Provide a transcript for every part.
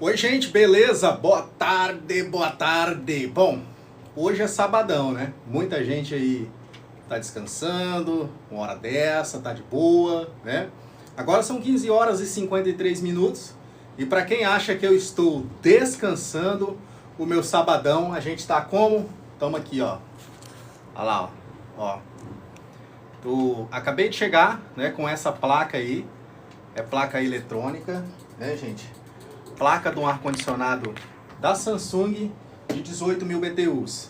Oi, gente, beleza? Boa tarde, boa tarde. Bom, hoje é sabadão, né? Muita gente aí tá descansando, uma hora dessa, tá de boa, né? Agora são 15 horas e 53 minutos e para quem acha que eu estou descansando, o meu sabadão, a gente tá como? Tamo aqui, ó. Olha lá, ó. Acabei de chegar, né, com essa placa aí, é placa eletrônica, né, gente? Placa de um ar-condicionado da Samsung de 18.000 BTUs.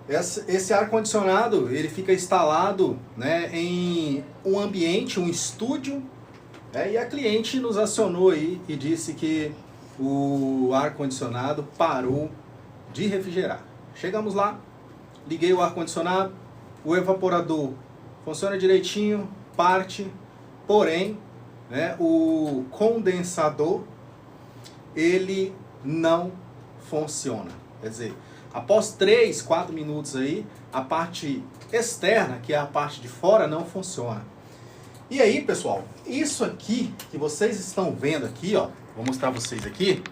Esse ar-condicionado, ele fica instalado, né, em um ambiente, um estúdio, e a cliente nos acionou aí e disse que o ar-condicionado parou de refrigerar. Chegamos lá, liguei o ar-condicionado, o evaporador funciona direitinho, parte, porém, né, o condensador ele não funciona. Quer dizer, após 3, 4 minutos aí, a parte externa, que é a parte de fora, não funciona. E aí, pessoal, isso aqui que vocês estão vendo aqui, ó, vou mostrar vocês aqui,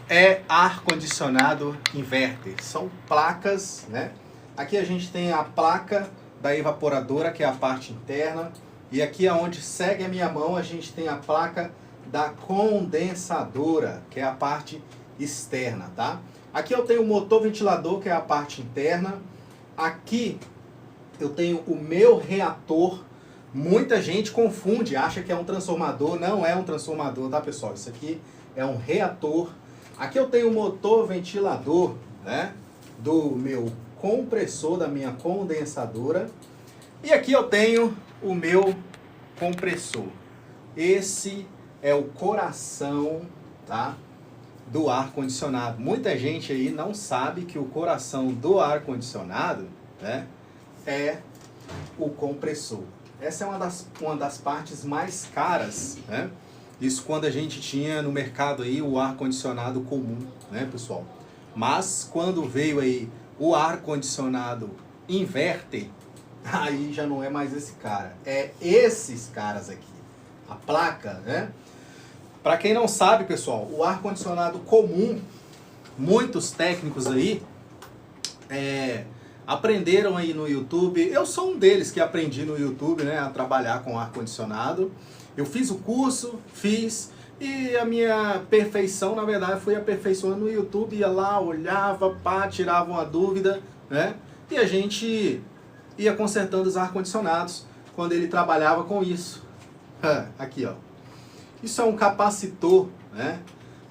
é ar-condicionado inverter. São placas, né? Aqui a gente tem a placa da evaporadora, que é a parte interna, e aqui aonde segue a minha mão, a gente tem a placa da condensadora, que é a parte externa, tá? Aqui eu tenho o motor ventilador, que é a parte interna. Aqui eu tenho o meu reator. Muita gente confunde, acha que é um transformador. Não é um transformador, tá, pessoal? Isso aqui é um reator. Aqui eu tenho o motor ventilador, né, do meu compressor, da minha condensadora. E aqui eu tenho o meu compressor. Esse é o coração, tá, do ar-condicionado. Muita gente aí não sabe que o coração do ar-condicionado, né, é o compressor. Essa é uma das partes mais caras, né? Isso quando a gente tinha no mercado aí o ar-condicionado comum, né, pessoal? Mas quando veio aí o ar-condicionado inverter, aí já não é mais esse cara, é esses caras aqui. A placa, né? Para quem não sabe, pessoal, o ar-condicionado comum, muitos técnicos aí aprenderam aí no YouTube. Eu sou um deles que aprendi no YouTube, né, a trabalhar com ar-condicionado. Eu fiz o curso, e a minha perfeição, na verdade, foi aperfeiçoando no YouTube. Ia lá, olhava, pá, tirava uma dúvida, né? E a gente ia consertando os ar-condicionados quando ele trabalhava com isso. Aqui, ó. Isso é um capacitor, né?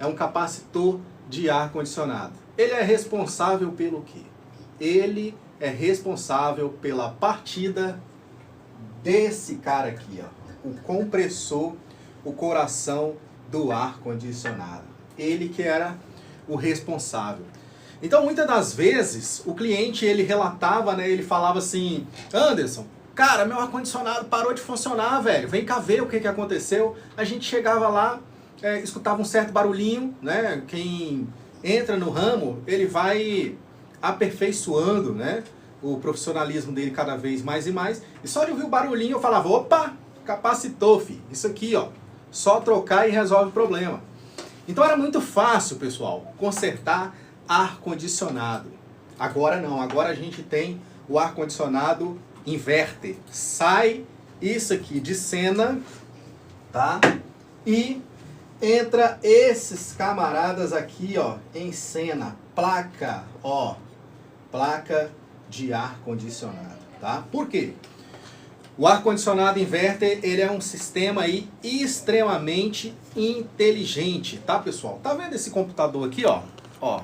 É um capacitor de ar-condicionado. Ele é responsável pelo quê? Ele é responsável pela partida desse cara aqui, ó. O compressor, o coração do ar-condicionado. Ele que era o responsável. Então, muitas das vezes, o cliente, ele relatava, né? Ele falava assim, Anderson, cara, meu ar-condicionado parou de funcionar, velho. Vem cá ver o que aconteceu. A gente chegava lá, escutava um certo barulhinho, né? Quem entra no ramo, ele vai aperfeiçoando, né, o profissionalismo dele cada vez mais e mais. E só de ouvir o barulhinho eu falava, opa, capacitou, filho. Isso aqui, ó, só trocar e resolve o problema. Então era muito fácil, pessoal, consertar ar-condicionado. Agora não, agora a gente tem o ar-condicionado inverter. Sai isso aqui de cena, tá? E entra esses camaradas aqui, ó, em cena. Placa, ó, placa de ar-condicionado, tá? Por quê? O ar-condicionado inverter, ele é um sistema aí extremamente inteligente, tá, pessoal? Tá vendo esse computador aqui, ó? Ó,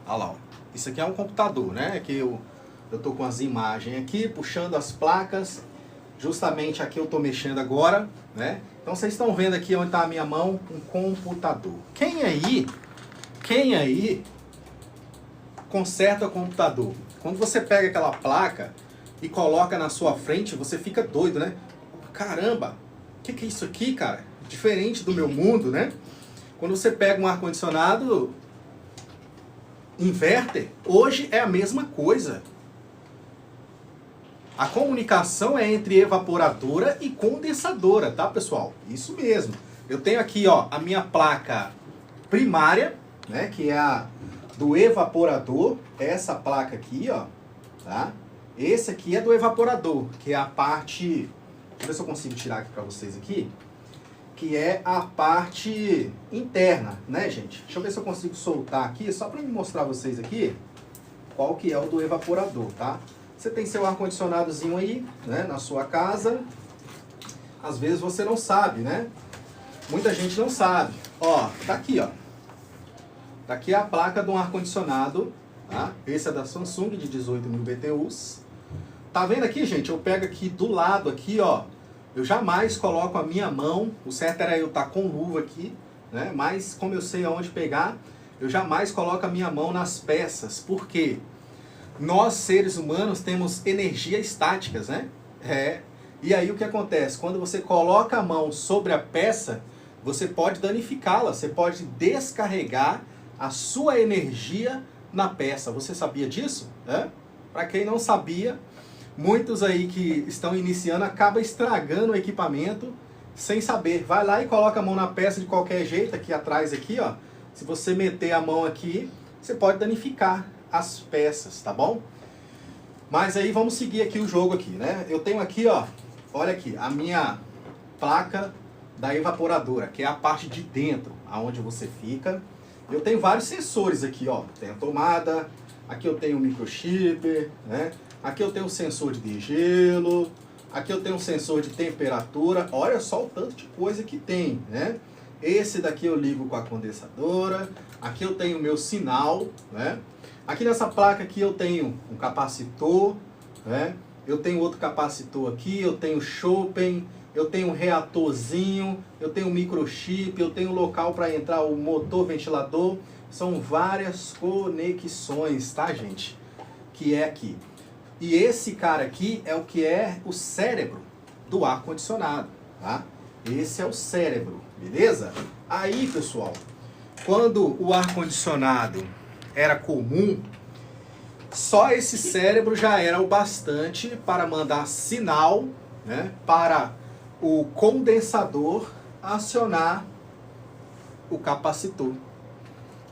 olha lá, ó. Isso aqui é um computador, né? Que eu tô com as imagens aqui, puxando as placas. Justamente aqui eu tô mexendo agora, né? Então vocês estão vendo aqui onde tá a minha mão, um computador. Quem aí conserta o computador? Quando você pega aquela placa e coloca na sua frente, você fica doido, né? Caramba, o que é isso aqui, cara? Diferente do meu mundo, né? Quando você pega um ar-condicionado inverter, hoje é a mesma coisa. A comunicação é entre evaporadora e condensadora, tá, pessoal? Isso mesmo. eu tenho aqui, ó, a minha placa primária, né, que é a do evaporador, essa placa aqui, ó, tá? Esse aqui é do evaporador, que é a parte, deixa eu ver se eu consigo tirar aqui para vocês aqui, que é a parte interna, né, gente? Deixa eu ver se eu consigo soltar aqui, só para me mostrar vocês aqui qual que é o do evaporador, tá? Você tem seu ar-condicionadozinho aí, né, na sua casa. Às vezes você não sabe, né? Muita gente não sabe. Ó, tá aqui, ó. Tá aqui a placa de um ar-condicionado, tá? Esse é da Samsung, de 18.000 BTUs. Tá vendo aqui, gente? Eu pego aqui do lado, aqui, ó. Eu jamais coloco a minha mão. O certo era eu estar com luva aqui, né? Mas como eu sei aonde pegar, eu jamais coloco a minha mão nas peças. Por quê? Nós, seres humanos, temos energias estáticas, né? E aí o que acontece? Quando você coloca a mão sobre a peça, você pode danificá-la, você pode descarregar a sua energia na peça. Você sabia disso? Para quem não sabia, muitos aí que estão iniciando acabam estragando o equipamento sem saber. Vai lá e coloca a mão na peça de qualquer jeito, aqui atrás, aqui, ó. Se você meter a mão aqui, você pode danificar as peças, tá bom? Mas aí vamos seguir aqui o jogo aqui, né? Eu tenho aqui, ó, olha aqui, a minha placa da evaporadora, que é a parte de dentro, aonde você fica. Eu tenho vários sensores aqui, ó. Tem a tomada, aqui eu tenho o microchip, né? Aqui eu tenho o sensor de degelo, aqui eu tenho um sensor de temperatura. Olha só o tanto de coisa que tem, né? Esse daqui eu ligo com a condensadora. Aqui eu tenho o meu sinal, né? Aqui nessa placa aqui eu tenho um capacitor, né? Eu tenho outro capacitor aqui, eu tenho Chopin, eu tenho um reatorzinho, eu tenho um microchip, eu tenho um local para entrar o motor ventilador. São várias conexões, tá, gente? Que é aqui. E esse cara aqui é o que é o cérebro do ar-condicionado, tá? Esse é o cérebro, beleza? Aí, pessoal, quando o ar-condicionado era comum, só esse cérebro já era o bastante para mandar sinal, né, para o condensador acionar o capacitor.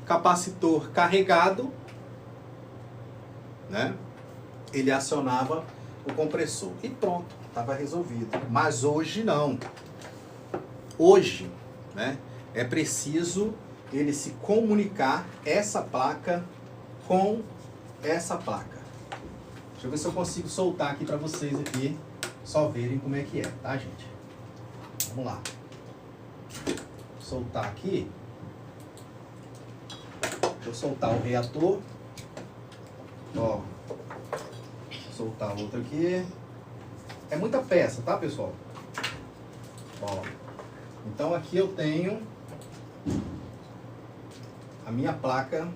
Capacitor carregado, né, ele acionava o compressor e pronto, estava resolvido. Mas hoje não. Hoje, né, é preciso ele se comunicar, essa placa com essa placa. Deixa eu ver se eu consigo soltar aqui para vocês aqui, só verem como é que é, tá, gente? Vamos lá. Soltar aqui. Deixa eu soltar o reator. Ó. Soltar outro aqui. É muita peça, tá, pessoal? Ó. Então aqui eu tenho a minha placa.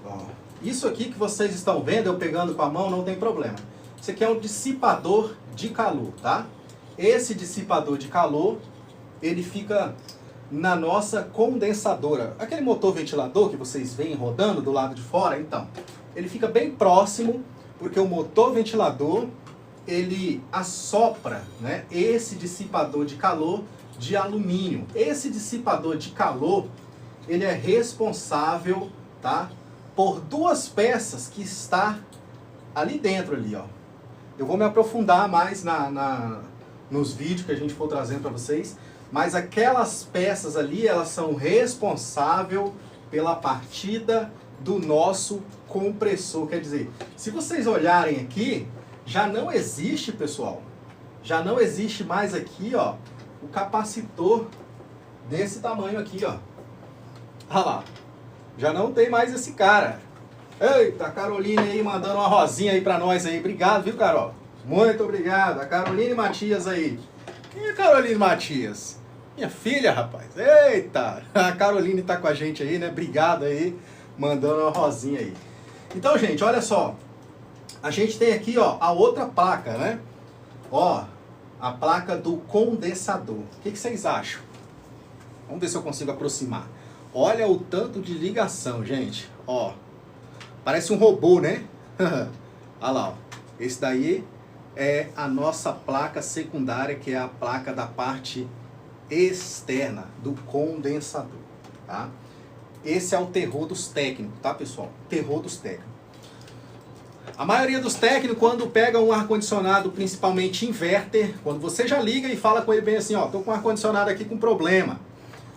Ó. Isso aqui que vocês estão vendo, eu pegando com a mão, não tem problema. Isso aqui é um dissipador de calor, tá? Esse dissipador de calor, ele fica na nossa condensadora. Aquele motor ventilador que vocês veem rodando do lado de fora, então, ele fica bem próximo, porque o motor ventilador, ele assopra, né, esse dissipador de calor de alumínio. Esse dissipador de calor, ele é responsável, tá, por duas peças que está ali dentro, ali, ó. Eu vou me aprofundar mais nos vídeos que a gente for trazendo para vocês, mas aquelas peças ali, elas são responsáveis pela partida do nosso compressor. Quer dizer, se vocês olharem aqui, já não existe, pessoal, já não existe mais aqui, ó, o capacitor desse tamanho aqui, ó. Olha lá, já não tem mais esse cara. Eita, a Caroline aí mandando uma rosinha aí pra nós aí. Obrigado, viu, Carol? Muito obrigado. A Caroline Matias aí. Quem é a Caroline Matias? Minha filha, rapaz. Eita, a Caroline tá com a gente aí, né? Obrigado aí, mandando uma rosinha aí. Então, gente, olha só. A gente tem aqui, ó, a outra placa, né? Ó, a placa do condensador. O que vocês acham? Vamos ver se eu consigo aproximar. Olha o tanto de ligação, gente. Ó, parece um robô, né? Olha lá, ó. Esse daí é a nossa placa secundária, que é a placa da parte externa do condensador, tá? Esse é o terror dos técnicos, tá, pessoal? Terror dos técnicos. A maioria dos técnicos, quando pega um ar-condicionado, principalmente inverter, quando você já liga e fala com ele bem assim, ó, tô com um ar-condicionado aqui com problema.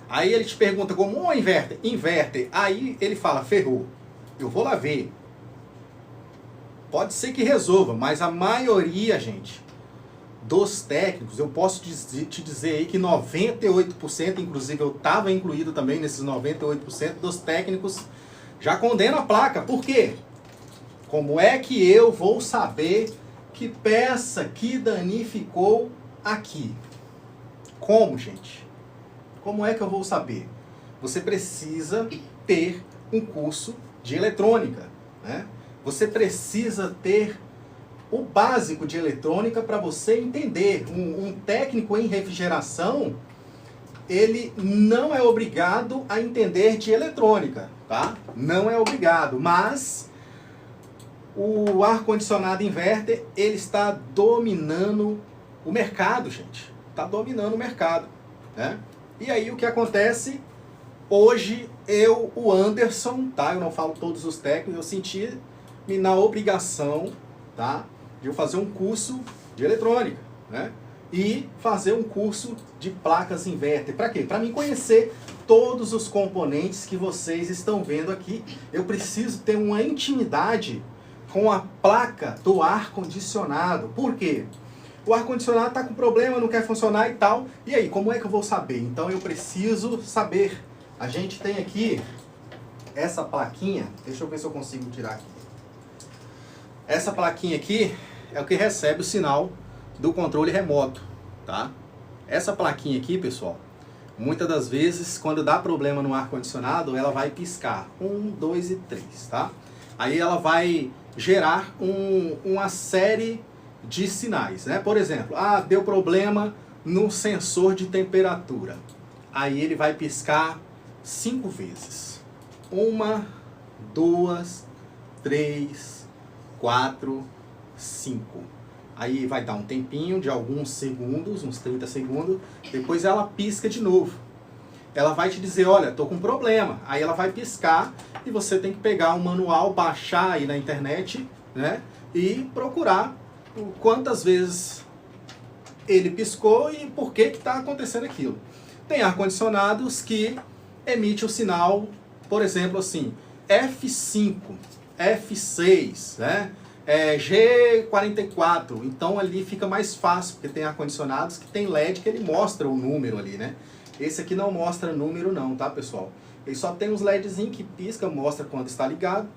Aí ele te pergunta, como um inverter? Inverter. Aí ele fala, ferrou. Eu vou lá ver. Pode ser que resolva, mas a maioria, gente, dos técnicos, eu posso te dizer aí que 98%, inclusive eu estava incluído também nesses 98% dos técnicos, já condenam a placa. Por quê? Como é que eu vou saber que peça que danificou aqui? Como, gente? Como é que eu vou saber? Você precisa ter um curso de eletrônica, né? Você precisa ter o básico de eletrônica para você entender. Um técnico em refrigeração, ele não é obrigado a entender de eletrônica, tá? Não é obrigado, mas o ar-condicionado inverter, ele está dominando o mercado, gente. Está dominando o mercado, né? E aí o que acontece? Hoje eu, o Anderson, tá? Eu não falo todos os técnicos, eu senti-me na obrigação, tá? De eu fazer um curso de eletrônica, né? E fazer um curso de placas inverter. Para quê? Para mim conhecer todos os componentes que vocês estão vendo aqui. Eu preciso ter uma intimidade com a placa do ar-condicionado. Por quê? O ar-condicionado está com problema, não quer funcionar e tal. E aí, como é que eu vou saber? Então eu preciso saber. A gente tem aqui essa plaquinha. Deixa eu ver se eu consigo tirar aqui. Essa plaquinha aqui é o que recebe o sinal do controle remoto, tá? Essa plaquinha aqui, pessoal, muitas das vezes, quando dá problema no ar-condicionado, ela vai piscar 1, 2 e 3, tá? Aí ela vai gerar uma série de sinais, né? Por exemplo, deu problema no sensor de temperatura. Aí ele vai piscar 5 vezes. 1, 2, 3, 4, 5. Aí vai dar um tempinho de alguns segundos, uns 30 segundos. Depois ela pisca de novo. Ela vai te dizer, olha, tô com problema. Aí ela vai piscar e você tem que pegar um manual, baixar aí na internet, né? E procurar quantas vezes ele piscou e por que está acontecendo aquilo. Tem ar-condicionados que emite o sinal, por exemplo, assim, F5, F6, né? G44. Então ali fica mais fácil, porque tem ar-condicionados que tem LED que ele mostra o número ali, né? Esse aqui não mostra número não, tá, pessoal? Ele só tem uns LEDzinhos que pisca, mostra quando está ligado,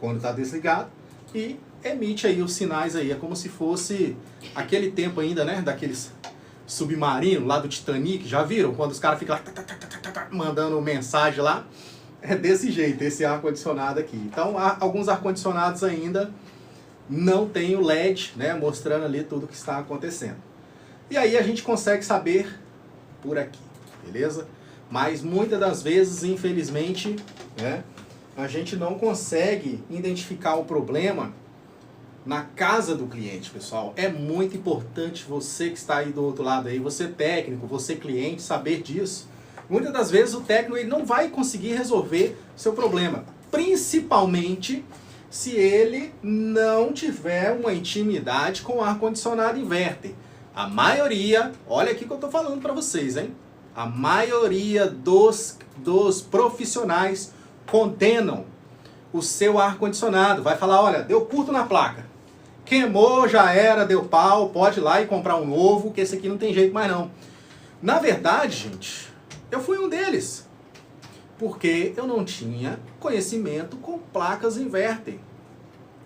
quando está desligado e emite aí os sinais aí. É como se fosse aquele tempo ainda, né? Daqueles submarinos lá do Titanic, já viram? Quando os caras ficam lá mandando mensagem lá. É desse jeito, esse ar-condicionado aqui. Então, alguns ar-condicionados ainda não tem o LED, né? Mostrando ali tudo que está acontecendo. E aí a gente consegue saber por aqui, beleza? Mas muitas das vezes, infelizmente, né? A gente não consegue identificar o problema na casa do cliente, pessoal. É muito importante você que está aí do outro lado aí, você técnico, você cliente, saber disso. Muitas das vezes o técnico ele não vai conseguir resolver seu problema, principalmente se ele não tiver uma intimidade com o ar-condicionado inverter. A maioria, olha aqui que eu estou falando para vocês, hein? A maioria dos profissionais condenam o seu ar-condicionado. Vai falar, olha, deu curto na placa. Queimou, já era, deu pau, pode ir lá e comprar um novo, que esse aqui não tem jeito mais não. Na verdade, gente, eu fui um deles. Porque eu não tinha conhecimento com placas inverter.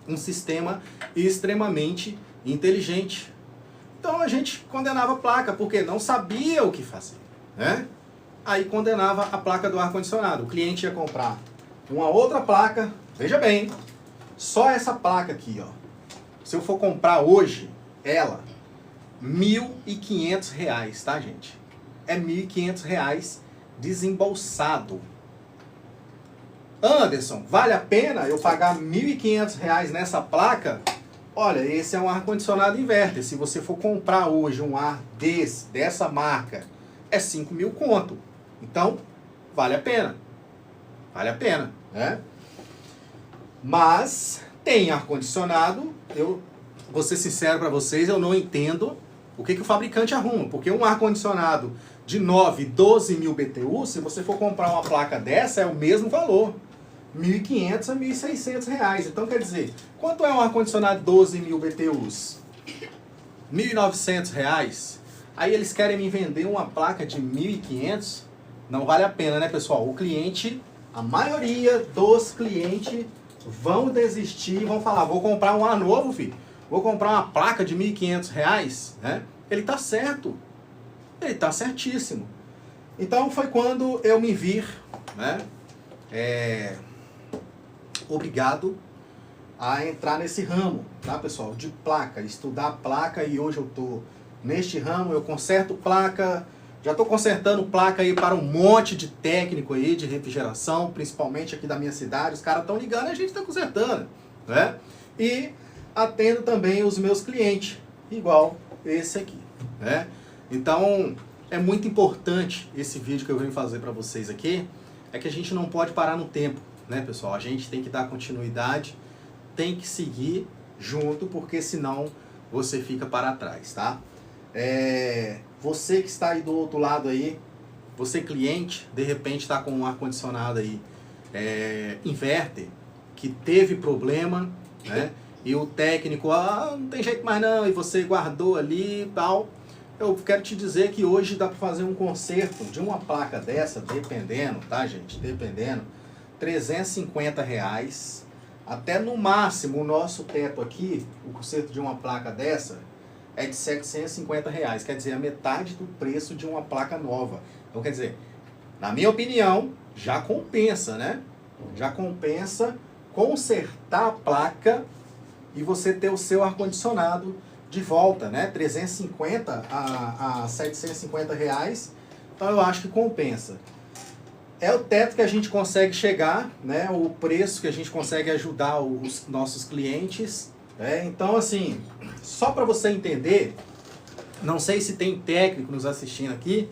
Um sistema extremamente inteligente. Então a gente condenava a placa, porque não sabia o que fazer, né? Aí condenava a placa do ar-condicionado. O cliente ia comprar uma outra placa, veja bem, só essa placa aqui, ó. Se eu for comprar hoje, ela, R$ 1.500, tá, gente? É R$ 1.500 desembolsado. Anderson, vale a pena eu pagar R$ 1.500 nessa placa? olha, esse é um ar-condicionado inverter. Se você for comprar hoje um ar dessa marca, é 5 mil conto. Então, vale a pena. Vale a pena, né? Mas tem ar-condicionado, eu vou ser sincero para vocês, eu não entendo o que o fabricante arruma. Porque um ar-condicionado de 9, 12 mil BTU, se você for comprar uma placa dessa, é o mesmo valor. R$ 1.500 a R$ 1.600. Então, quer dizer, quanto é um ar-condicionado de 12 mil BTUs? R$ 1.900. Aí eles querem me vender uma placa de 1.500. Não vale a pena, né, pessoal? O cliente, a maioria dos clientes vão desistir, vão falar, vou comprar um ar novo, filho. Vou comprar uma placa de R$ 1.500, né? Ele tá certo. Ele tá certíssimo. Então foi quando eu me vi, né? Obrigado a entrar nesse ramo, tá, pessoal? De placa, estudar placa, e hoje eu tô neste ramo, eu conserto placa, já tô consertando placa aí para um monte de técnico aí de refrigeração, principalmente aqui da minha cidade. Os caras estão ligando e a gente tá consertando, né? E atendo também os meus clientes, igual esse aqui, né? Então, é muito importante esse vídeo que eu venho fazer para vocês aqui, é que a gente não pode parar no tempo, né, pessoal? A gente tem que dar continuidade, tem que seguir junto, porque senão você fica para trás, tá? Você que está aí do outro lado aí, você cliente, de repente está com um ar-condicionado aí, inverter, que teve problema, né? E o técnico, não tem jeito mais não, e você guardou ali e tal. Eu quero te dizer que hoje dá para fazer um conserto de uma placa dessa, dependendo, tá, gente? Dependendo, R$350, até no máximo o nosso teto aqui, o conserto de uma placa dessa é de R$750, quer dizer, a metade do preço de uma placa nova. Então, quer dizer, na minha opinião, já compensa, né? Já compensa consertar a placa e você ter o seu ar-condicionado de volta, né? 350 a 750 reais. Então eu acho que compensa. É o teto que a gente consegue chegar, né? O preço que a gente consegue ajudar os nossos clientes. Então, assim, só para você entender, não sei se tem técnico nos assistindo aqui,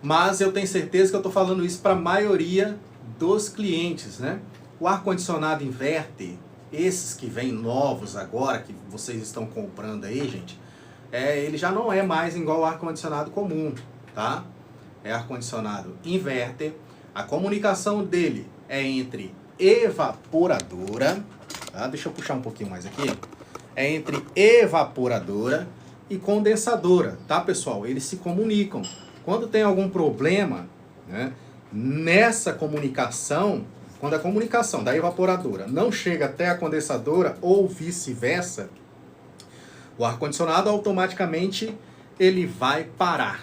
mas eu tenho certeza que eu estou falando isso para a maioria dos clientes, né? O ar-condicionado inverter, esses que vêm novos agora, que vocês estão comprando aí, gente, ele já não é mais igual ao ar-condicionado comum, tá? É ar-condicionado inverter. A comunicação dele é entre evaporadora, tá? Deixa eu puxar um pouquinho mais aqui. É entre evaporadora e condensadora, tá, pessoal? Eles se comunicam. Quando tem algum problema, né, nessa comunicação, quando a comunicação da evaporadora não chega até a condensadora ou vice-versa, o ar-condicionado automaticamente ele vai parar.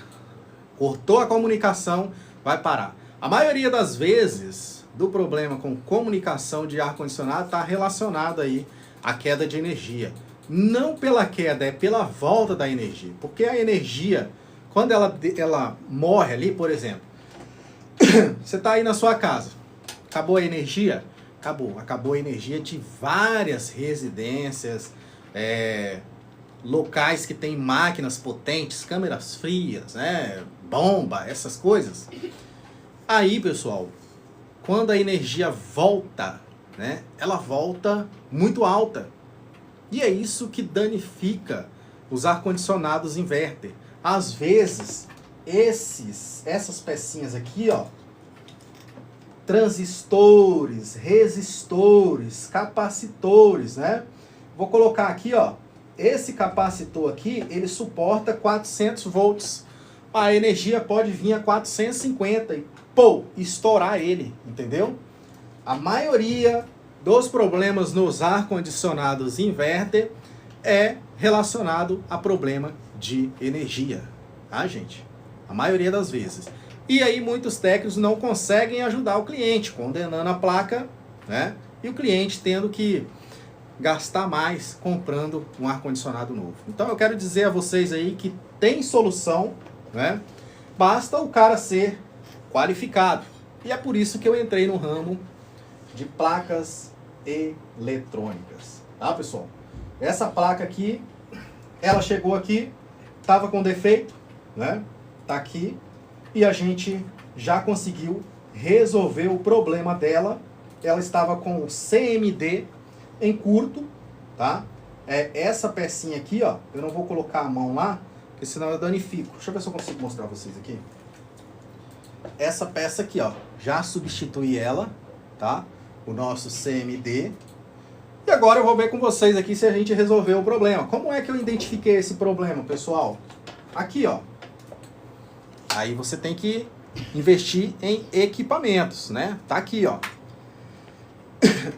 Cortou a comunicação, vai parar. A maioria das vezes do problema com comunicação de ar-condicionado está relacionado aí à queda de energia. Não pela queda, é pela volta da energia. Porque a energia, quando ela morre ali, por exemplo, você está aí na sua casa, acabou a energia? Acabou. Acabou a energia de várias residências, locais que tem máquinas potentes, câmeras frias, né, bomba, essas coisas. Aí, pessoal, quando a energia volta, né, ela volta muito alta. E é isso que danifica os ar-condicionados inverter. Às vezes, essas pecinhas aqui, ó, transistores, resistores, capacitores, né? Vou colocar aqui, ó, esse capacitor aqui, ele suporta 400 volts. A energia pode vir a 450 e, pô, estourar ele, entendeu? A maioria dos problemas nos ar-condicionados inverter é relacionado a problema de energia, tá, gente? A maioria das vezes. E aí muitos técnicos não conseguem ajudar o cliente, condenando a placa, né? E o cliente tendo que gastar mais comprando um ar-condicionado novo. Então eu quero dizer a vocês aí que tem solução, né? Basta o cara ser qualificado. E é por isso que eu entrei no ramo de placas eletrônicas, tá, pessoal? Essa placa aqui, ela chegou aqui, estava com defeito, né? Tá aqui. E a gente já conseguiu resolver o problema dela. Ela estava com o CMD em curto, tá? Essa pecinha aqui, ó, eu não vou colocar a mão lá, porque senão eu danifico. Deixa eu ver se eu consigo mostrar pra vocês aqui. Essa peça aqui, ó, já substitui ela, tá? O nosso CMD. E agora eu vou ver com vocês aqui se a gente resolveu o problema. Como é que eu identifiquei esse problema, pessoal? Aqui, ó. Aí você tem que investir em equipamentos, né? Tá aqui, ó.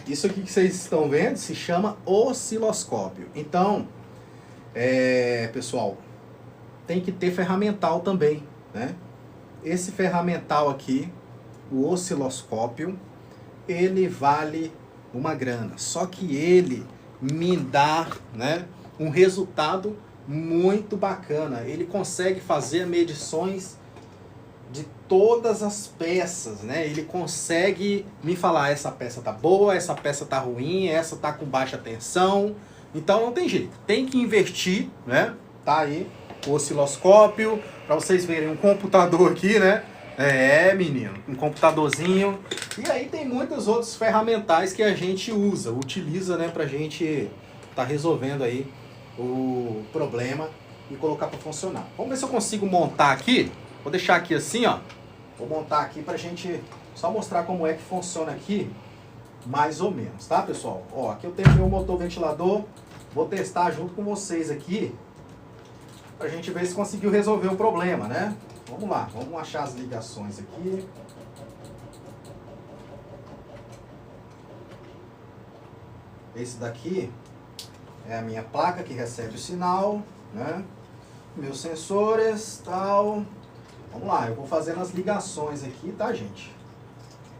Isso aqui que vocês estão vendo se chama osciloscópio. Então, pessoal, tem que ter ferramental também, né? Esse ferramental aqui, o osciloscópio, ele vale uma grana. Só que ele me dá, né, um resultado muito bacana. Ele consegue fazer medições de todas as peças, né? Ele consegue me falar, essa peça tá boa, essa peça tá ruim, essa tá com baixa tensão. Então não tem jeito, tem que investir, né? Tá aí o osciloscópio, para vocês verem um computador aqui, né? Menino, um computadorzinho. E aí tem muitos outros ferramentais que a gente utiliza, né, pra gente tá resolvendo aí o problema e colocar para funcionar. Vamos ver se eu consigo montar aqui. Vou deixar aqui assim, ó. Vou montar aqui pra gente só mostrar como é que funciona aqui, mais ou menos, tá, pessoal? Ó, aqui eu tenho meu motor ventilador. Vou testar junto com vocês aqui, pra gente ver se conseguiu resolver o problema, né? Vamos lá, vamos achar as ligações aqui. Esse daqui é a minha placa que recebe o sinal, né? Meus sensores, tal. Vamos lá, eu vou fazendo as ligações aqui, tá, gente?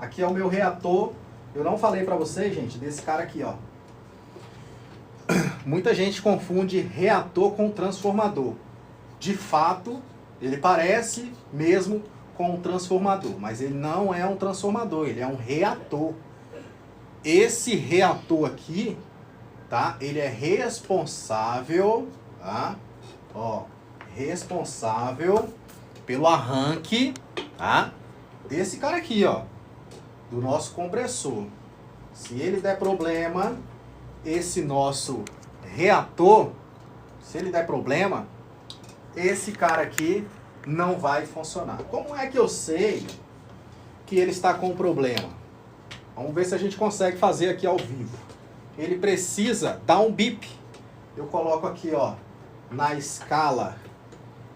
Aqui é o meu reator. Eu não falei pra vocês, gente, desse cara aqui, ó. Muita gente confunde reator com transformador. De fato, ele parece mesmo com um transformador, mas ele não é um transformador, ele é um reator. Esse reator aqui, tá? Ele é responsável, tá? Ó, responsável pelo arranque, tá? Desse cara aqui, ó, do nosso compressor. Se ele der problema, esse nosso reator, se ele der problema, esse cara aqui não vai funcionar. Como é que eu sei que ele está com problema? Vamos ver se a gente consegue fazer aqui ao vivo. Ele precisa dar um bip. Eu coloco aqui, ó, na escala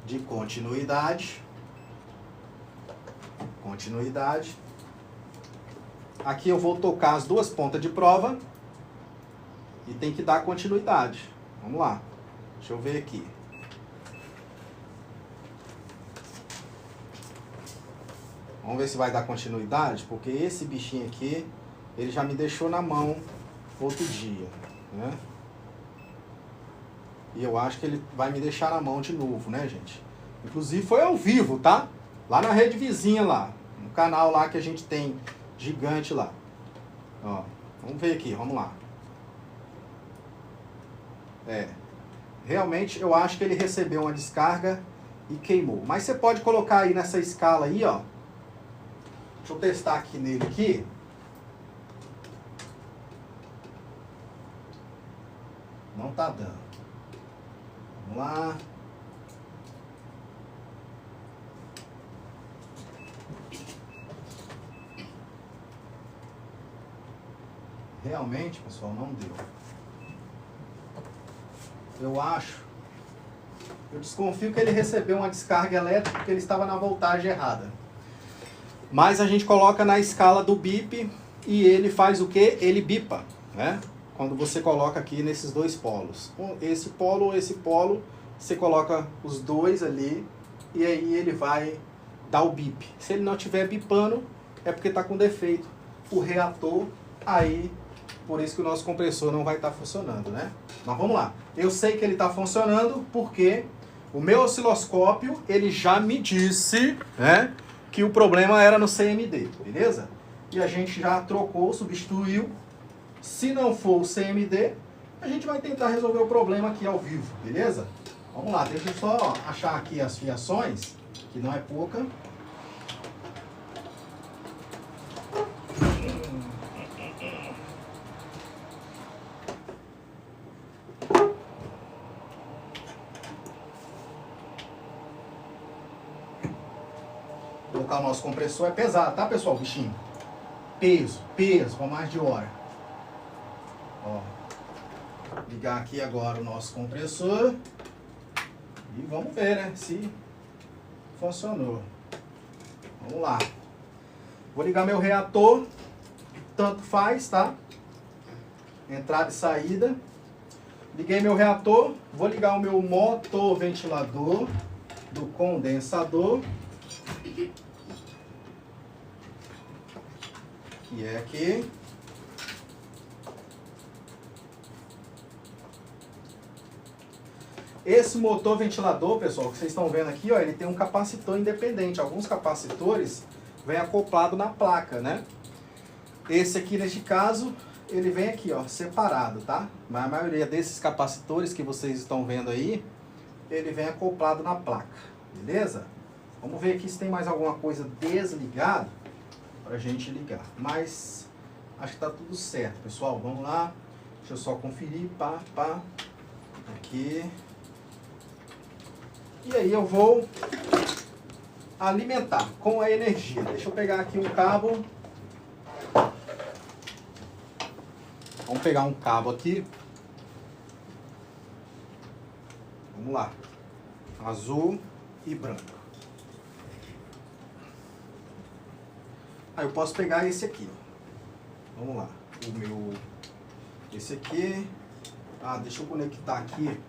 de continuidade. Continuidade. Aqui eu vou tocar as duas pontas de prova e tem que dar continuidade. Vamos lá. Deixa eu ver aqui. Vamos ver se vai dar continuidade, porque esse bichinho aqui, ele já me deixou na mão outro dia, né? E eu acho que ele vai me deixar na mão de novo, né, gente? Inclusive foi ao vivo, tá? Lá na rede vizinha lá, no canal lá que a gente tem gigante lá. Ó, vamos ver aqui, vamos lá. Realmente eu acho que ele recebeu uma descarga e queimou. Mas você pode colocar aí nessa escala aí, ó. Deixa eu testar aqui nele aqui. Não tá dando. Vamos lá. Realmente, pessoal, não deu. Eu desconfio que ele recebeu uma descarga elétrica porque ele estava na voltagem errada. Mas a gente coloca na escala do bip e ele faz o que? Ele bipa, né? Quando você coloca aqui nesses dois polos. Esse polo, você coloca os dois ali e aí ele vai dar o bip. Se ele não estiver bipando, é porque está com defeito o reator, aí por isso que o nosso compressor não vai estar funcionando, né? Mas vamos lá. Eu sei que ele está funcionando porque o meu osciloscópio, ele já me disse, né, que o problema era no CMD, beleza? E a gente já trocou, substituiu. Se não for o CMD, A gente vai tentar resolver o problema aqui ao vivo, beleza? Vamos lá, deixa eu só achar aqui as fiações, que não é pouca. Colocar o nosso compressor, é pesado, tá, pessoal, bichinho? Peso, para mais de hora. Ó, ligar aqui agora o nosso compressor e vamos ver, né, se funcionou. Vamos lá. Vou ligar meu reator, tanto faz, tá? Entrada e saída. Liguei meu reator, vou ligar o meu motor ventilador do condensador. Que é aqui. Esse motor ventilador, pessoal, que vocês estão vendo aqui, ó, ele tem um capacitor independente. Alguns capacitores vêm acoplado na placa, né? Esse aqui, neste caso, ele vem aqui, ó, separado, tá? Mas a maioria desses capacitores que vocês estão vendo aí, ele vem acoplado na placa, beleza? Vamos ver aqui se tem mais alguma coisa desligada pra gente ligar. Mas acho que tá tudo certo, pessoal. Vamos lá. Deixa eu só conferir, pá. Aqui. E aí eu vou alimentar com a energia. Deixa eu pegar aqui um cabo. Vamos pegar um cabo aqui. Vamos lá. Azul e branco. Aí eu posso pegar esse aqui. Vamos lá. O meu... Esse aqui... Ah, deixa eu conectar aqui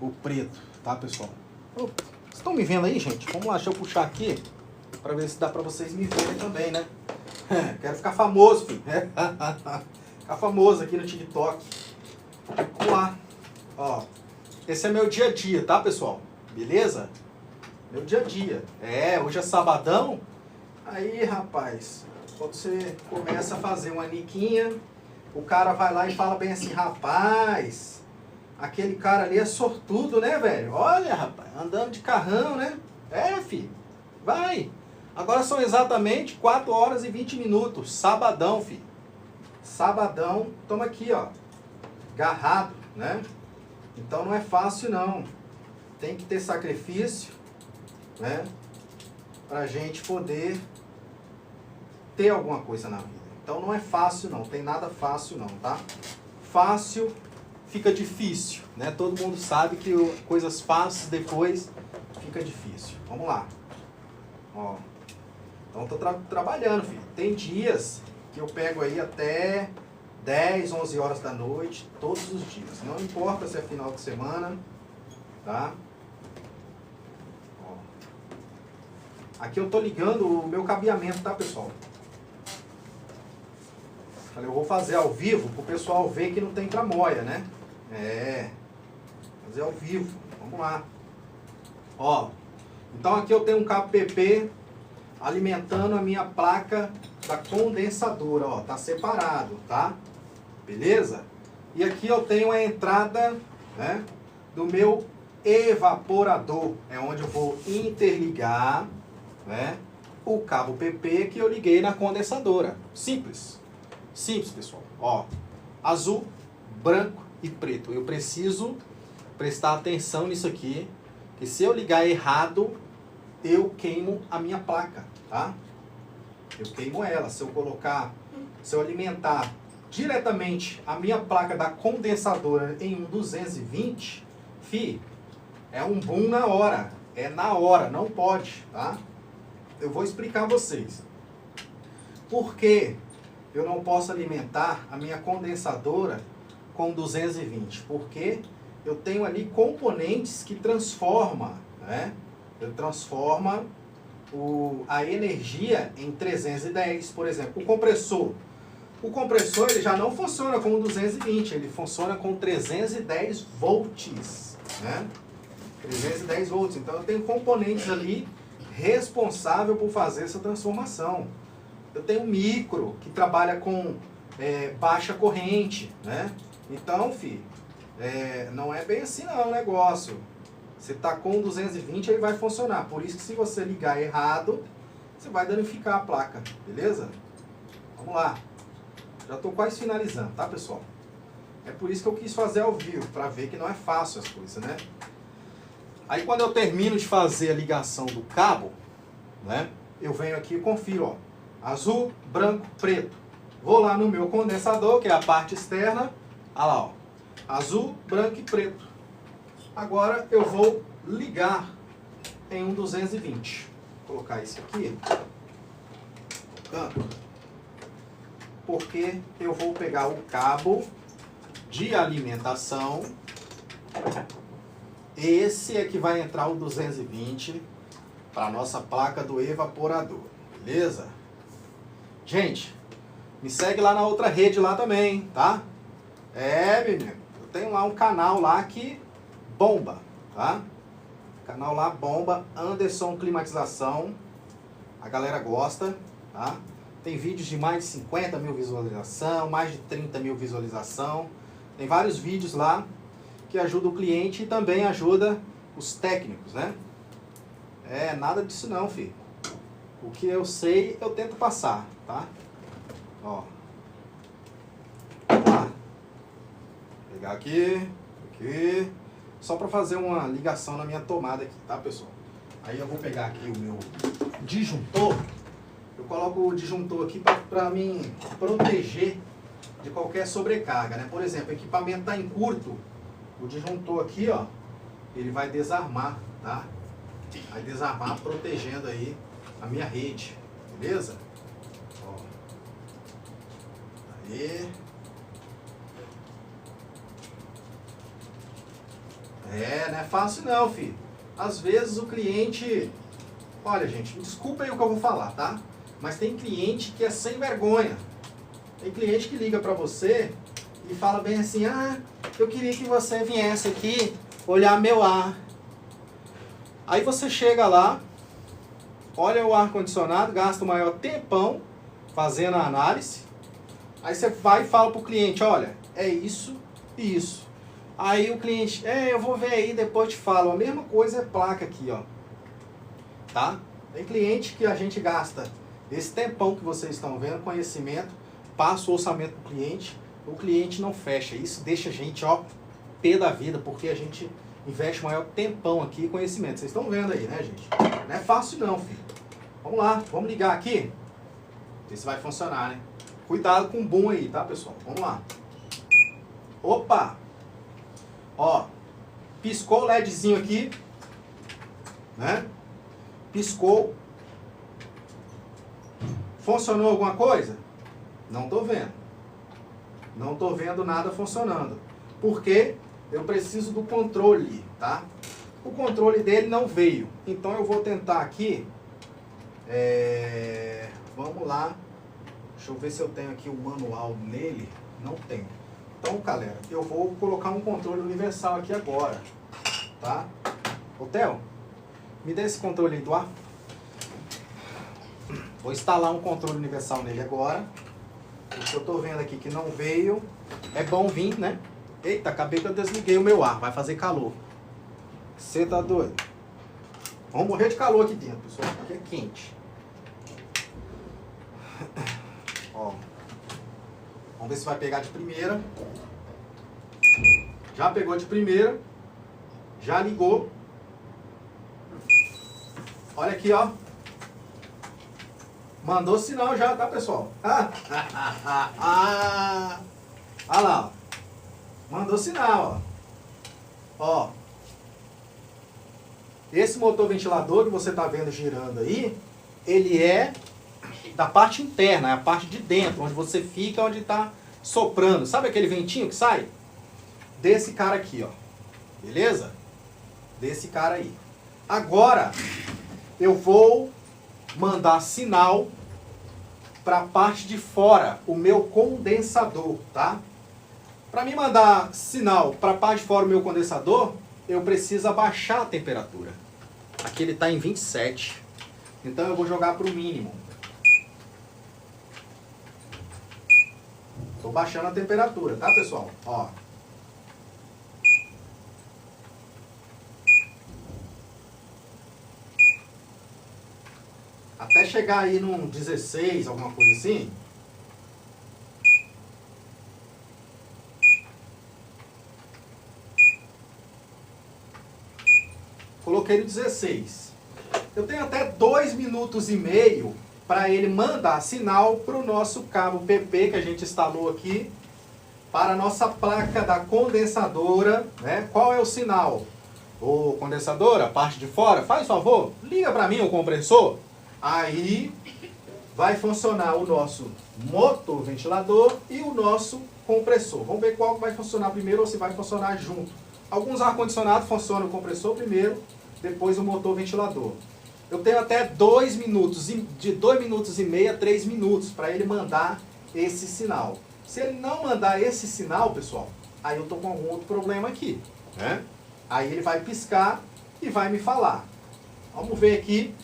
o preto, tá, pessoal? Oh, vocês estão me vendo aí, gente? Vamos lá, deixa eu puxar aqui para ver se dá para vocês me verem também, né? Quero ficar famoso, filho. Ficar famoso aqui no TikTok. Vamos lá. Ó, esse é meu dia a dia, tá, pessoal? Beleza? Meu dia a dia. É, hoje é sabadão. Aí, rapaz, quando você começa a fazer uma niquinha, o cara vai lá e fala bem assim, rapaz, aquele cara ali é sortudo, né, velho? Olha, rapaz, andando de carrão, né? É, filho, vai. Agora são exatamente 4 horas e 20 minutos, sabadão, filho. Sabadão, toma aqui, ó, garrado, né? Então não é fácil, não. Tem que ter sacrifício, né? Pra gente poder ter alguma coisa na vida. Então não é fácil não, tem nada fácil não, tá? Fácil fica difícil, né? Todo mundo sabe que coisas fáceis depois fica difícil. Vamos lá. Ó. Então tô trabalhando, filho. Tem dias que eu pego aí até 10, 11 horas da noite, todos os dias. Não importa se é final de semana, tá? Ó. Aqui eu tô ligando o meu cabeamento, tá, pessoal? Falei, eu vou fazer ao vivo pro pessoal ver que não tem tramóia, né? É. Fazer ao vivo. Vamos lá. Ó. Então aqui eu tenho um cabo PP alimentando a minha placa da condensadora, ó. Tá separado, tá? Beleza? E aqui eu tenho a entrada, né, do meu evaporador. É onde eu vou interligar, né, o cabo PP que eu liguei na condensadora. Simples. Simples, pessoal. Ó, azul, branco e preto. Eu preciso prestar atenção nisso aqui, que se eu ligar errado, eu queimo a minha placa, tá? Eu queimo ela. Se eu alimentar diretamente a minha placa da condensadora em um 220, é um boom na hora. É na hora, não pode, tá? Eu vou explicar a vocês. Por quê? Eu não posso alimentar a minha condensadora com 220, porque eu tenho ali componentes que transformam, né? Eu transformo a energia em 310, por exemplo. O compressor ele já não funciona com 220, ele funciona com 310 volts, né? 310 volts. Então eu tenho componentes ali responsáveis por fazer essa transformação. Eu tenho um micro que trabalha com baixa corrente, né? Então, filho, não é bem assim não o negócio. Você tá com 220, ele vai funcionar. Por isso que se você ligar errado, você vai danificar a placa, beleza? Vamos lá. Já tô quase finalizando, tá, pessoal? É por isso que eu quis fazer ao vivo, para ver que não é fácil as coisas, né? Aí quando eu termino de fazer a ligação do cabo, né? Eu venho aqui e confiro, ó. Azul, branco, preto. Vou lá no meu condensador, que é a parte externa. Olha lá, ó. Azul, branco e preto. Agora eu vou ligar em um 220. Vou colocar isso aqui. Porque eu vou pegar o cabo de alimentação. Esse é que vai entrar o 220 para a nossa placa do evaporador. Beleza? Gente, me segue lá na outra rede lá também, tá? Menino, eu tenho lá um canal lá que bomba, tá? Canal lá bomba, Anderson Climatização. A galera gosta, tá? Tem vídeos de mais de 50 mil visualização, mais de 30 mil visualização. Tem vários vídeos lá que ajudam o cliente e também ajuda os técnicos, né? Nada disso não, filho. O que eu sei, eu tento passar, tá? Ó. Vamos lá. Pegar aqui, aqui. Só para fazer uma ligação na minha tomada aqui, tá, pessoal? Aí eu vou pegar aqui o meu disjuntor. Eu coloco o disjuntor aqui para me proteger de qualquer sobrecarga, né? Por exemplo, o equipamento está em curto, o disjuntor aqui, ó, ele vai desarmar, tá? Vai desarmar protegendo aí a minha rede, beleza? Ó. Aí. Não é fácil não, filho. Às vezes o cliente... Olha, gente, desculpa aí o que eu vou falar, tá? Mas tem cliente que é sem vergonha. Tem cliente que liga pra você e fala bem assim, eu queria que você viesse aqui olhar meu ar. Aí você chega lá, olha o ar-condicionado, gasta o maior tempão fazendo a análise. Aí você vai e fala pro cliente, olha, é isso e isso. Aí o cliente, eu vou ver aí, depois te falo. A mesma coisa é placa aqui, ó. Tá? Tem cliente que a gente gasta esse tempão que vocês estão vendo, conhecimento, passa o orçamento pro cliente, o cliente não fecha. Isso deixa a gente, ó, pé da vida, porque a gente investe o maior tempão aqui em conhecimento. Vocês estão vendo aí, né, gente? Não é fácil não, filho. Vamos lá, vamos ligar aqui. Ver se vai funcionar, né? Cuidado com o boom aí, tá, pessoal? Vamos lá. Opa! Ó, piscou o LEDzinho aqui, né? Piscou. Funcionou alguma coisa? Não tô vendo. Não tô vendo nada funcionando. Porque eu preciso do controle, tá? O controle dele não veio. Então eu vou tentar aqui. Vamos lá. Deixa eu ver se eu tenho aqui o manual nele. Não tenho. Então, galera, eu vou colocar um controle universal aqui agora, tá? Ô, Theo, me dê esse controle aí do ar. Vou instalar um controle universal nele agora. O que eu tô vendo aqui que não veio. É bom vir, né? Eita, acabei que eu desliguei o meu ar. Vai fazer calor. Você tá doido? Vamos morrer de calor aqui dentro, pessoal. Aqui é quente. Ó. Vamos ver se vai pegar de primeira. Já pegou de primeira. Já ligou. Olha aqui, ó. Mandou sinal já, tá, pessoal? Olha lá, ó. Mandou sinal, ó. Ó. Esse motor ventilador que você tá vendo girando aí, ele é da parte interna, é a parte de dentro, onde você fica, onde tá soprando. Sabe aquele ventinho que sai? Desse cara aqui, ó. Beleza? Desse cara aí. Agora, eu vou mandar sinal para a parte de fora, o meu condensador, tá? Para mim mandar sinal para a parte de fora o meu condensador, eu preciso abaixar a temperatura. Aqui ele está em 27. Então eu vou jogar para o mínimo. Estou Vou baixando a temperatura, tá, pessoal? Ó. Até chegar aí num 16, alguma coisa assim. Coloquei no 16. Eu tenho até 2 minutos e meio para ele mandar sinal para o nosso cabo PP que a gente instalou aqui, para a nossa placa da condensadora, né? Qual é o sinal? Ô, condensadora, parte de fora, faz favor, liga para mim o compressor. Aí vai funcionar o nosso motor ventilador e o nosso compressor. Vamos ver qual vai funcionar primeiro ou se vai funcionar junto. Alguns ar-condicionados funcionam o compressor primeiro, depois o motor ventilador. Eu tenho até 2 minutos, de 2 minutos e meio a 3 minutos para ele mandar esse sinal. Se ele não mandar esse sinal, pessoal, aí eu tô com algum outro problema aqui, né? Aí ele vai piscar e vai me falar. Vamos ver aqui.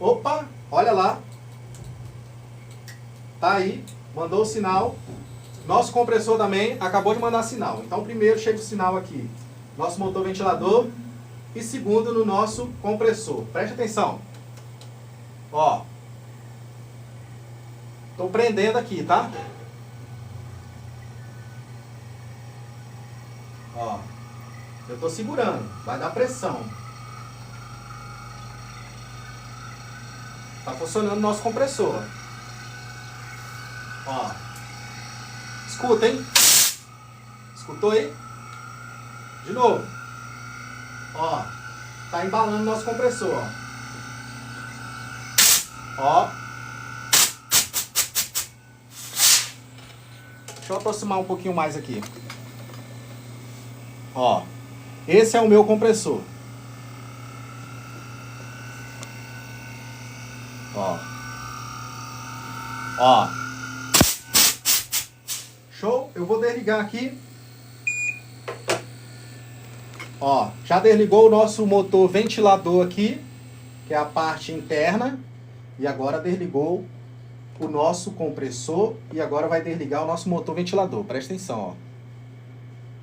Opa, olha lá. Tá aí, mandou o sinal. Nosso compressor também acabou de mandar sinal. Então primeiro chega o sinal aqui, nosso motor ventilador, e segundo no nosso compressor. Preste atenção. Ó. Tô prendendo aqui, tá? Ó. Eu tô segurando, vai dar pressão. Tá funcionando o nosso compressor. Ó. Escuta, hein? Escutou aí? De novo. Ó. Tá embalando o nosso compressor, ó. Ó. Deixa eu aproximar um pouquinho mais aqui. Ó. Esse é o meu compressor. Ó. Ó. Show? Eu vou desligar aqui. Ó, já desligou o nosso motor ventilador aqui, que é a parte interna. E agora desligou o nosso compressor. E agora vai desligar o nosso motor ventilador. Presta atenção, ó.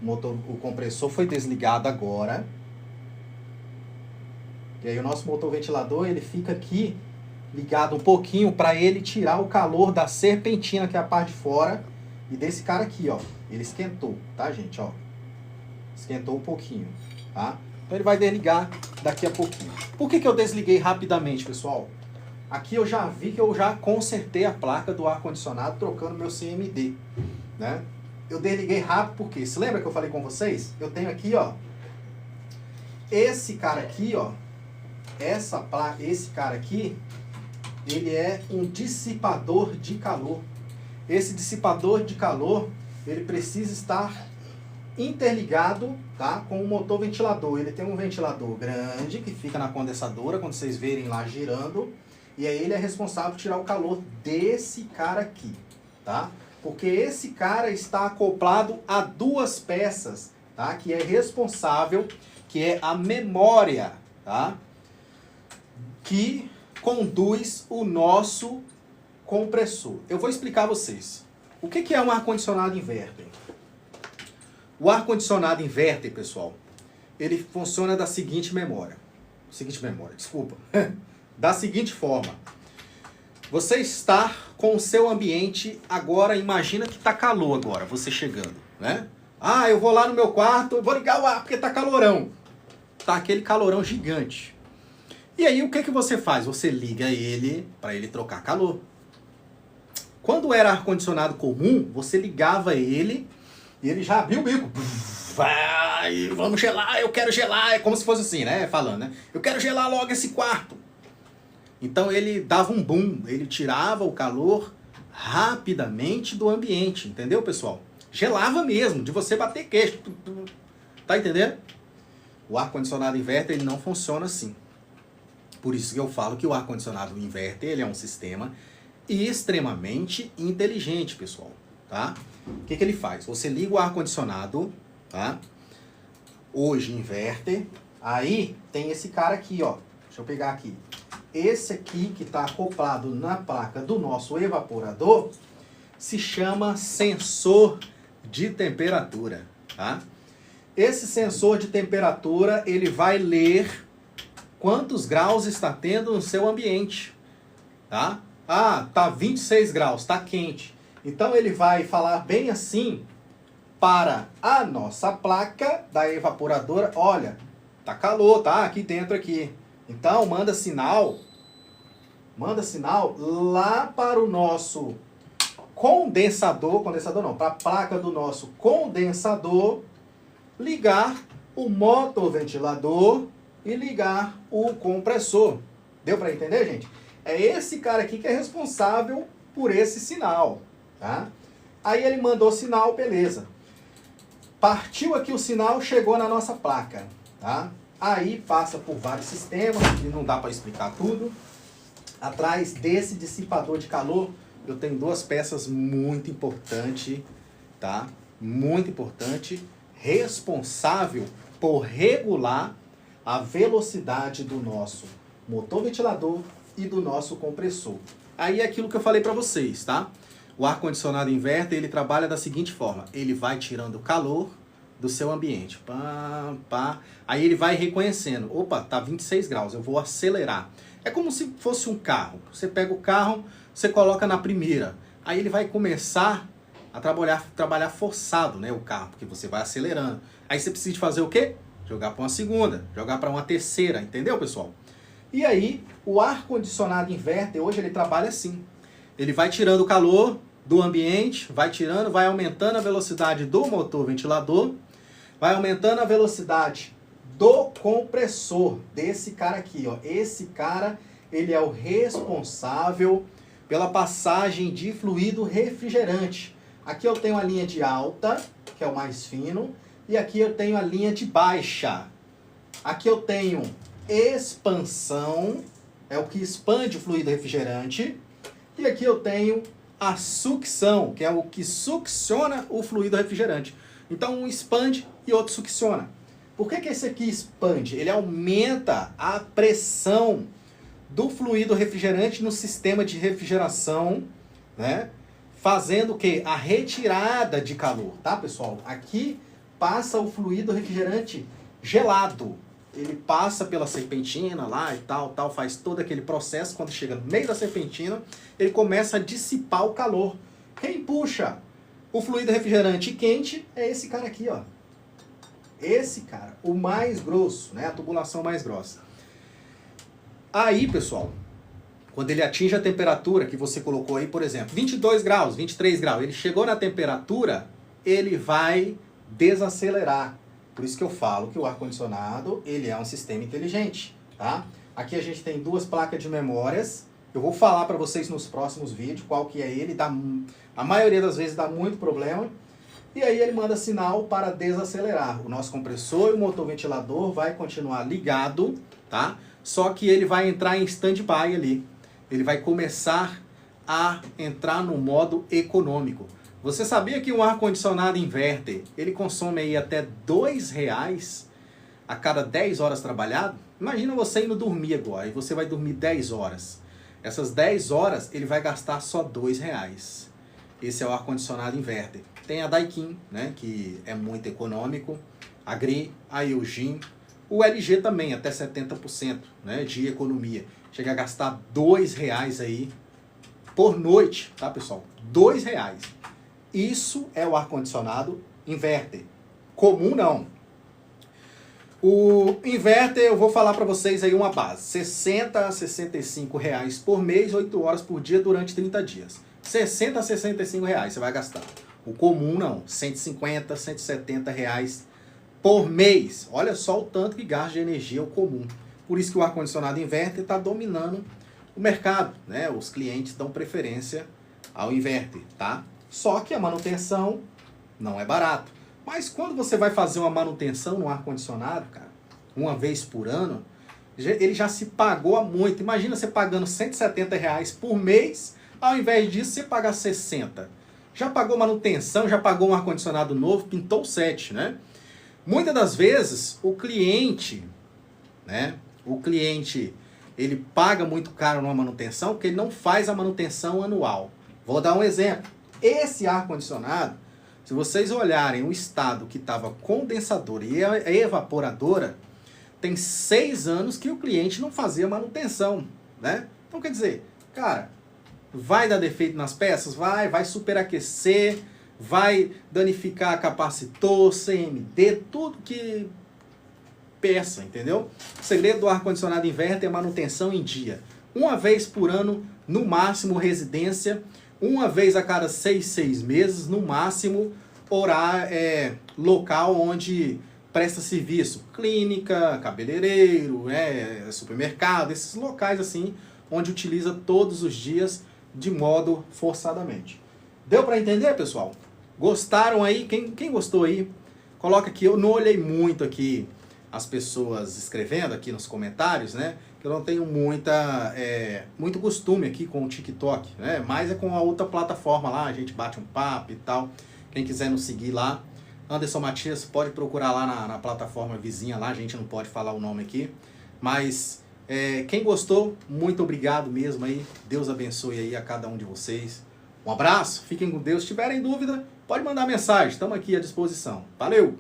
O compressor foi desligado agora. E aí o nosso motor ventilador, ele fica aqui ligado um pouquinho para ele tirar o calor da serpentina, que é a parte de fora. E desse cara aqui, ó. Ele esquentou, tá, gente, ó. Esquentou um pouquinho, tá? Então ele vai desligar daqui a pouquinho. Por que eu desliguei rapidamente, pessoal? Aqui eu já vi que eu já consertei a placa do ar-condicionado trocando meu CMD, né? Eu desliguei rápido porque, se lembra que eu falei com vocês? Eu tenho aqui, ó, esse cara aqui, ó, essa placa, esse cara aqui, ele é um dissipador de calor. Esse dissipador de calor, ele precisa estar interligado, tá, com o motor ventilador. Ele tem um ventilador grande que fica na condensadora, quando vocês verem lá girando, e aí ele é responsável por tirar o calor desse cara aqui, tá? Porque esse cara está acoplado a 2 peças, tá? Que é responsável, que é a memória, tá? Que conduz o nosso compressor. Eu vou explicar a vocês. O que é um ar-condicionado inverter? O ar-condicionado inverter, pessoal, ele funciona da seguinte memória. Desculpa. Da seguinte forma. Você está com o seu ambiente agora, imagina que está calor agora, você chegando, né? Ah, eu vou lá no meu quarto, vou ligar o ar porque está calorão. Tá aquele calorão gigante. E aí o que você faz? Você liga ele para ele trocar calor. Quando era ar-condicionado comum, você ligava ele e ele já abriu o bico. Vai, vamos gelar, eu quero gelar. É como se fosse assim, né? Falando, né? Eu quero gelar logo esse quarto. Então ele dava um boom, ele tirava o calor rapidamente do ambiente, entendeu, pessoal? Gelava mesmo, de você bater queixo. Tá entendendo? O ar-condicionado inverter, ele não funciona assim. Por isso que eu falo que o ar-condicionado inverter, ele é um sistema extremamente inteligente, pessoal, tá? O que ele faz? Você liga o ar-condicionado, tá? Hoje inverter, aí tem esse cara aqui, ó. Deixa eu pegar aqui. Esse aqui que está acoplado na placa do nosso evaporador, se chama sensor de temperatura, tá? Esse sensor de temperatura, ele vai ler quantos graus está tendo no seu ambiente, tá? Ah, tá 26 graus, tá quente. Então ele vai falar bem assim para a nossa placa da evaporadora, olha, tá calor, tá? Aqui dentro aqui. Então manda sinal lá para o nosso condensador não, para a placa do nosso condensador, ligar o motoventilador e ligar o compressor. Deu para entender, gente? É esse cara aqui que é responsável por esse sinal, tá? Aí ele mandou sinal, beleza. Partiu aqui o sinal, chegou na nossa placa, tá? Aí passa por vários sistemas, que não dá para explicar tudo. Atrás desse dissipador de calor, eu tenho duas peças muito importantes, tá? Muito importante, responsável por regular a velocidade do nosso motor ventilador e do nosso compressor. Aí é aquilo que eu falei para vocês, tá? O ar-condicionado inverter, ele trabalha da seguinte forma, ele vai tirando o calor do seu ambiente. Pá, pá. Aí ele vai reconhecendo, opa, tá 26 graus, eu vou acelerar. É como se fosse um carro. Você pega o carro, você coloca na primeira. Aí ele vai começar a trabalhar forçado, né, o carro, porque você vai acelerando. Aí você precisa fazer o quê? Jogar para uma segunda, jogar para uma terceira, entendeu, pessoal? E aí, o ar-condicionado inverter, hoje ele trabalha assim. Ele vai tirando o calor do ambiente, vai tirando, vai aumentando a velocidade do motor ventilador, vai aumentando a velocidade do compressor, desse cara aqui, ó. Esse cara, ele é o responsável pela passagem de fluido refrigerante. Aqui eu tenho a linha de alta, que é o mais fino, e aqui eu tenho a linha de baixa. Aqui eu tenho expansão, é o que expande o fluido refrigerante, e aqui eu tenho a sucção, que é o que succiona o fluido refrigerante. Então um expande e outro succiona. Por que esse aqui expande? Ele aumenta a pressão do fluido refrigerante no sistema de refrigeração, né? Fazendo o quê? A retirada de calor, tá, pessoal? Aqui passa o fluido refrigerante gelado. Ele passa pela serpentina lá e tal, faz todo aquele processo. Quando chega no meio da serpentina, ele começa a dissipar o calor. Quem puxa o fluido refrigerante quente é esse cara aqui, ó. Esse cara, o mais grosso, né? A tubulação mais grossa. Aí, pessoal, quando ele atinge a temperatura que você colocou aí, por exemplo, 22 graus, 23 graus, ele chegou na temperatura, ele vai desacelerar. Por isso que eu falo que o ar-condicionado, ele é um sistema inteligente, tá? Aqui a gente tem duas placas de memórias. Eu vou falar para vocês nos próximos vídeos qual que é ele. A maioria das vezes dá muito problema. E aí ele manda sinal para desacelerar. O nosso compressor e o motor ventilador vai continuar ligado, tá? Só que ele vai entrar em stand-by ali. Ele vai começar a entrar no modo econômico. Você sabia que um ar-condicionado inverter, ele consome aí até R$2 a cada 10 horas trabalhado? Imagina você indo dormir agora, e você vai dormir 10 horas. Essas 10 horas, ele vai gastar só R$2. Esse é o ar-condicionado inverter. Tem a Daikin, né, que é muito econômico, a Gree, a Eugene, o LG também, até 70%, né, de economia. Chega a gastar R$2 aí por noite, tá, pessoal? R$2. Isso é o ar-condicionado inverter. Comum não. O inverter, eu vou falar para vocês aí uma base. 60 a 65 reais por mês, 8 horas por dia durante 30 dias. 60 a 65 reais você vai gastar. O comum não, 150, 170 reais por mês. Olha só o tanto que gasta de energia o comum. Por isso que o ar-condicionado inverter está dominando o mercado, né? Os clientes dão preferência ao inverter, tá? Só que a manutenção não é barato. Mas quando você vai fazer uma manutenção no ar-condicionado, cara, uma vez por ano, ele já se pagou há muito. Imagina você pagando 170 reais por mês, ao invés disso você pagar 60. Já pagou manutenção, já pagou um ar-condicionado novo, pintou o set, né? Muitas das vezes o cliente, né? Ele paga muito caro numa manutenção porque ele não faz a manutenção anual. Vou dar um exemplo. Esse ar-condicionado, se vocês olharem o estado que estava condensadora e a evaporadora, tem 6 anos que o cliente não fazia manutenção, né? Então, quer dizer, cara, vai dar defeito nas peças? Vai superaquecer, vai danificar capacitor, CMD, tudo que peça, entendeu? O segredo do ar-condicionado inverter é manutenção em dia. Uma vez por ano, no máximo, residência. Uma vez a cada 6 meses, no máximo, local onde presta serviço. Clínica, cabeleireiro, supermercado, esses locais assim, onde utiliza todos os dias de modo forçadamente. Deu para entender, pessoal? Gostaram aí? Quem gostou aí, coloca aqui. Eu não olhei muito aqui as pessoas escrevendo aqui nos comentários, né? Que eu não tenho muito costume aqui com o TikTok, né? Mas é com a outra plataforma lá, a gente bate um papo e tal. Quem quiser nos seguir lá, Anderson Matias, pode procurar lá na plataforma vizinha lá, a gente não pode falar o nome aqui. Mas quem gostou, muito obrigado mesmo aí. Deus abençoe aí a cada um de vocês. Um abraço, fiquem com Deus. Se tiverem dúvida, pode mandar mensagem, estamos aqui à disposição. Valeu!